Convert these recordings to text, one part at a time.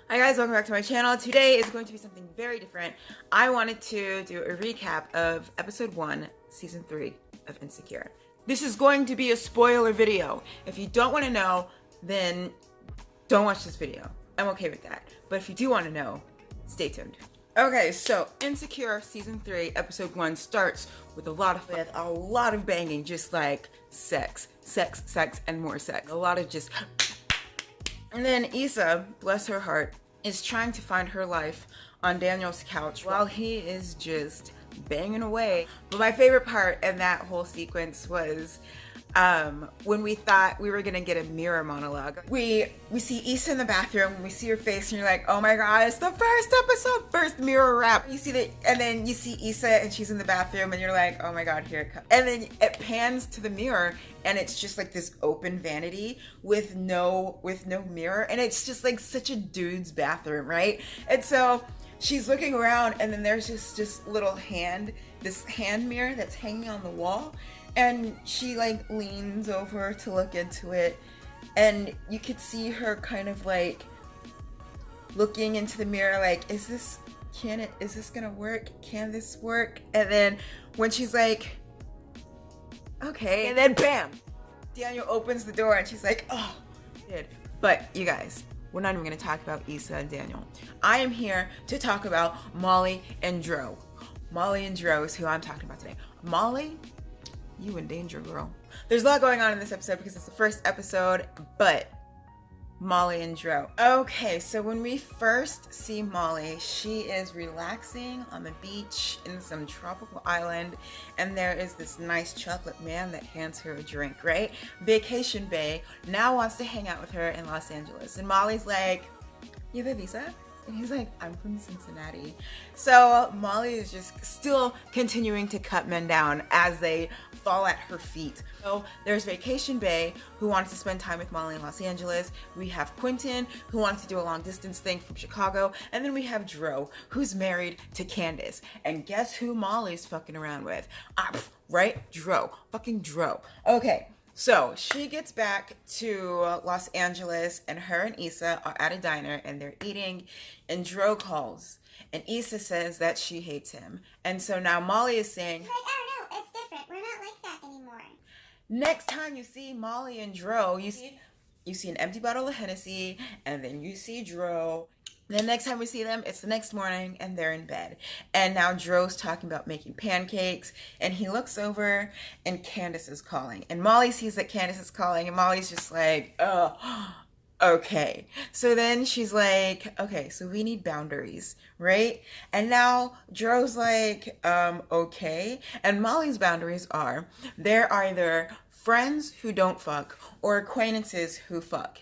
Hi guys, welcome back to my channel. Today is going to be something very different. I wanted to do a recap of episode 1, season 3 of Insecure. This is going to be a spoiler video. If you don't want to know, then don't watch this video. I'm okay with that. But if you do want to know, stay tuned. Okay, so Insecure season 3, episode 1 starts with a lot of banging, just like sex, and more sex. A lot of just. And then Issa, bless her heart, is trying to find her life on Daniel's couch while he is just banging away. But my favorite part in that whole sequence was when we thought we were gonna get a mirror monologue. We see Issa in the bathroom, we see her face, and you're like, oh my god, it's the first episode, first mirror wrap. You see that, and then you see Issa and she's in the bathroom, and you're like, oh my god, here it comes. And then it pans to the mirror, and it's just like this open vanity with no mirror, and it's just like such a dude's bathroom, right? And so she's looking around, and then there's this little hand mirror that's hanging on the wall. And she like leans over to look into it, and you could see her kind of like looking into the mirror like, is this gonna work? Can this work? And then when she's like, okay, and then bam, Daniel opens the door and she's like, oh, did. But you guys, we're not even gonna talk about Issa and Daniel. I am here to talk about Molly and Dro. Molly and Dro is who I'm talking about today. Molly, you in danger, girl. There's a lot going on in this episode because it's the first episode, but Molly and Dro. Okay, so when we first see Molly, she is relaxing on the beach in some tropical island, and there is this nice chocolate man that hands her a drink, right? Vacation Bae now wants to hang out with her in Los Angeles, and Molly's like, you have a visa? And he's like, I'm from Cincinnati. So Molly is just still continuing to cut men down as they fall at her feet. So there's Vacation Bae, who wants to spend time with Molly in Los Angeles. We have Quentin, who wants to do a long distance thing from Chicago. And then we have Dro, who's married to Candace. And guess who Molly's fucking around with? Right? Dro. Fucking Dro. Okay. So she gets back to Los Angeles, and her and Issa are at a diner and they're eating, and Dro calls, and Issa says that she hates him. And so now Molly is saying, like, oh no, it's different. We're not like that anymore. Next time you see Molly and Dro, you see an empty bottle of Hennessy, and then you see Dro. The next time we see them, it's the next morning and they're in bed. And now Dro's talking about making pancakes, and he looks over and Candace is calling. And Molly sees that Candace is calling, and Molly's just like, oh, okay. So then she's like, okay, so we need boundaries, right? And now Dro's like, okay. And Molly's boundaries are, they're either friends who don't fuck or acquaintances who fuck.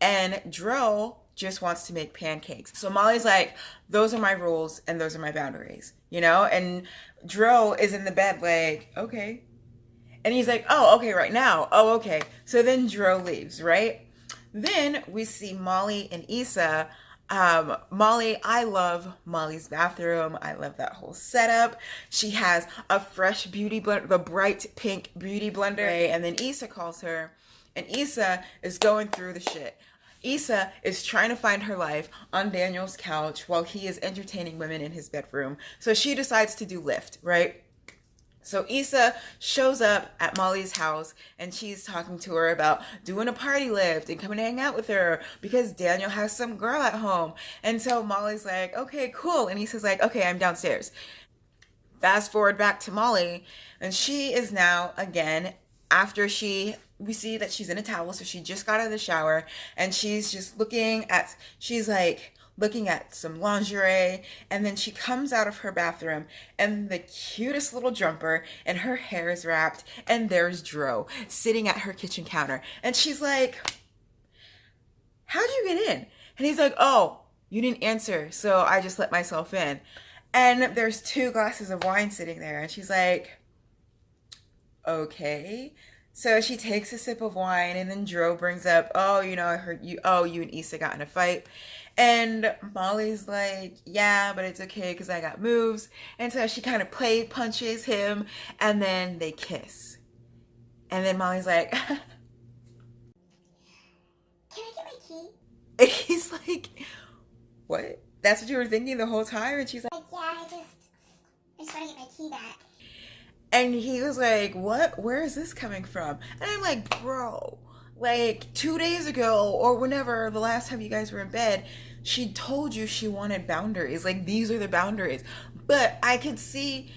And Dro just wants to make pancakes. So Molly's like, those are my rules and those are my boundaries, you know? And Dro is in the bed like, okay. And he's like, oh, okay, right now. Oh, okay. So then Dro leaves, right? Then we see Molly and Issa. Molly, I love Molly's bathroom. I love that whole setup. She has a fresh beauty blender, the bright pink beauty blender. And then Issa calls her, and Issa is going through the shit. Issa is trying to find her life on Daniel's couch while he is entertaining women in his bedroom. So she decides to do Lyft, right? So Issa shows up at Molly's house, and she's talking to her about doing a party lift and coming to hang out with her because Daniel has some girl at home. And so Molly's like, okay, cool. And Issa's like, okay, I'm downstairs. Fast forward back to Molly, and she is now, again, after we see that she's in a towel, so she just got out of the shower, and she's just looking at some lingerie, and then she comes out of her bathroom and the cutest little jumper, and her hair is wrapped, and there's Dro sitting at her kitchen counter, and she's like, how'd you get in? And he's like, oh, you didn't answer, so I just let myself in. And there's 2 glasses of wine sitting there, and she's like, okay. So she takes a sip of wine, and then Dro brings up, oh, you know, I heard you and Issa got in a fight. And Molly's like, yeah, but it's okay because I got moves. And so she kind of punches him, and then they kiss. And then Molly's like, can I get my key? and he's like, what? That's what you were thinking the whole time? And she's like, yeah, I just want to get my key back. and he was like, what? Where is this coming from? And I'm like, bro, like 2 days ago or whenever the last time you guys were in bed, she told you she wanted boundaries. Like, these are the boundaries. But I could see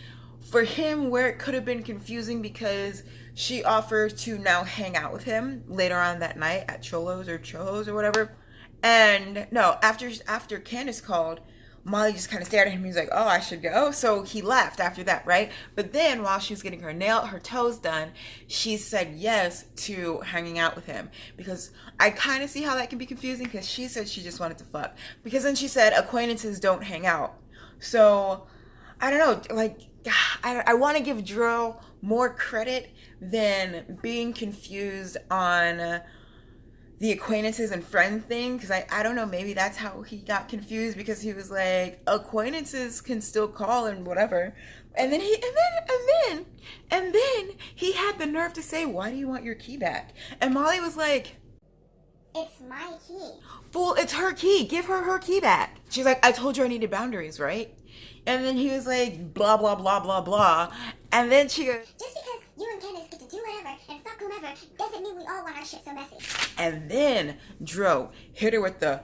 for him where it could have been confusing because she offered to now hang out with him later on that night at Cholo's or whatever. And no, after Candace called, Molly just kind of stared at him. He was like, oh, I should go. So he left after that, right? But then while she was getting her toes done, she said yes to hanging out with him. Because I kind of see how that can be confusing because she said she just wanted to fuck. Because then she said acquaintances don't hang out. So I don't know, like, I want to give Dro more credit than being confused on the acquaintances and friend thing, because I don't know, maybe that's how he got confused, because he was like, acquaintances can still call and whatever. And then he had the nerve to say, why do you want your key back? And Molly was like, it's my key. fool, it's her key. Give her key back. She's like, I told you I needed boundaries, right? And then he was like, blah, blah, blah, blah, blah. And then she goes, just because you and Candace get to do whatever and fuck whomever doesn't mean we all want our shit so messy. and then Dro hit her with the,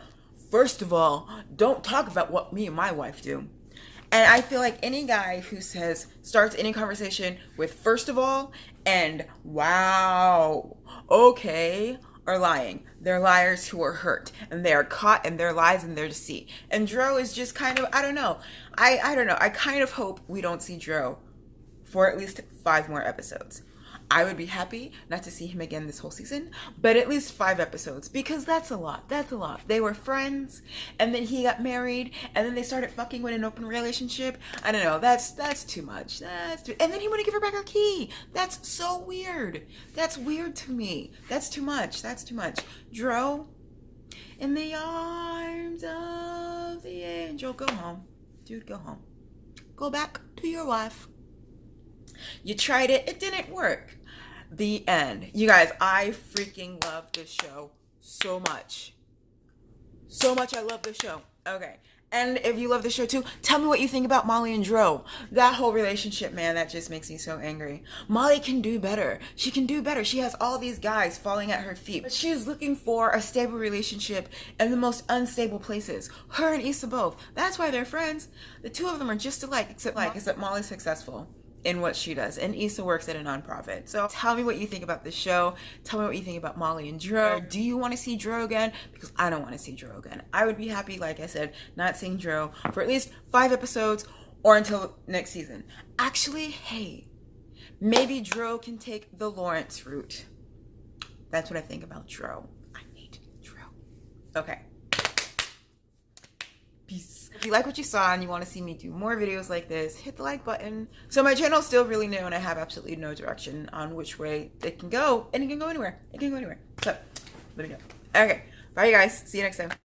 first of all, don't talk about what me and my wife do. And I feel like any guy who starts any conversation with first of all and wow, okay, are lying. They're liars who are hurt, and they are caught in their lies and their deceit. And Dro is just kind of, I don't know. I don't know. I kind of hope we don't see Dro for at least 5 more episodes. I would be happy not to see him again this whole season, but at least 5 episodes, because that's a lot. That's a lot. They were friends, and then he got married, and then they started fucking with an open relationship. I don't know. That's too much. And then he wouldn't give her back her key. That's so weird. That's weird to me. That's too much. That's too much. Dro, in the arms of the angel. Go home. Dude, go home. Go back to your wife. You tried it. It didn't work. The end. You guys, I freaking love this show so much. So much I love this show. Okay. And if you love this show too, tell me what you think about Molly and Dro. That whole relationship, man, that just makes me so angry. Molly can do better. She can do better. She has all these guys falling at her feet. But she's looking for a stable relationship in the most unstable places. Her and Issa both. That's why they're friends. The two of them are just alike, except Molly's successful in what she does, and Issa works at a nonprofit. So tell me what you think about this show. Tell me what you think about Molly and Dro. Do you want to see Dro again? Because I don't want to see Dro again. I would be happy, like I said, not seeing Dro for at least 5 episodes or until next season. Actually, hey, maybe Dro can take the Lawrence route. That's what I think about Dro. I need Dro. Okay. Peace. If you like what you saw and you want to see me do more videos like this, hit the like button. So my channel is still really new and I have absolutely no direction on which way it can go. And it can go anywhere. It can go anywhere. So let me know. Okay. Bye, you guys. See you next time.